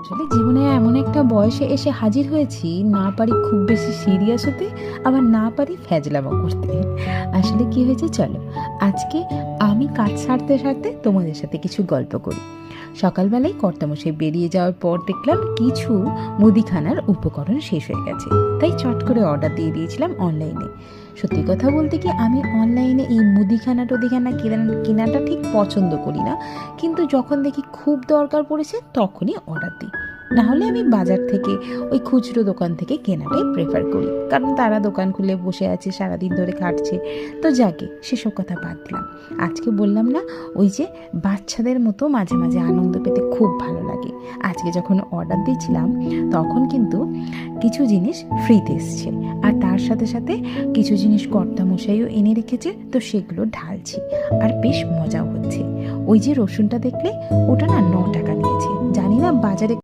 আসলে জীবনে এমন একটা বয়সে এসে হাজির হয়েছি, না পারি খুব বেশি সিরিয়াস হতে, আবার না পারি ফ্যাজলামো করতে। আসলে কি হয়েছে, চলো আজকে আমি কাজ সারতে সারতে তোমাদের সাথে কিছু গল্প করি। সকালবেলায় কর্তামশাই বেরিয়ে যাওয়ার পর দেখলাম কিছু মুদিখানার উপকরণ শেষ হয়ে গেছে, তাই চট করে অর্ডার দিয়ে দিয়েছিলাম অনলাইনে। সত্যি কথা বলতে কি, আমি অনলাইনে এই মুদিখানা টদিখানা কেনাটা ঠিক পছন্দ করি না, কিন্তু যখন দেখি খুব দরকার পড়েছে তখনই অর্ডার দিই। না হলে আমি বাজার থেকে, ওই খুচরো দোকান থেকে কেনাটাই প্রেফার করি, কারণ তারা দোকান খুলে বসে আছে, সারাদিন ধরে খাটছে। তো যাকে সেসব কথা বাদ দিলাম। আজকে বললাম না, ওই যে বাচ্চাদের মতো মাঝে মাঝে আনন্দ পেতে খুব ভালো লাগে। আজকে যখন অর্ডার দিয়েছিলাম তখন কিন্তু কিছু জিনিস ফ্রিতে এসছে, আর তার সাথে সাথে কিছু জিনিস কর্তামশাইও এনে রেখেছে, তো সেগুলো ঢালছি আর বেশ মজাও হচ্ছে। ওই যে রসুনটা দেখলে, ওটা না 9 টাকা নিয়েছে। জানি না বাজারে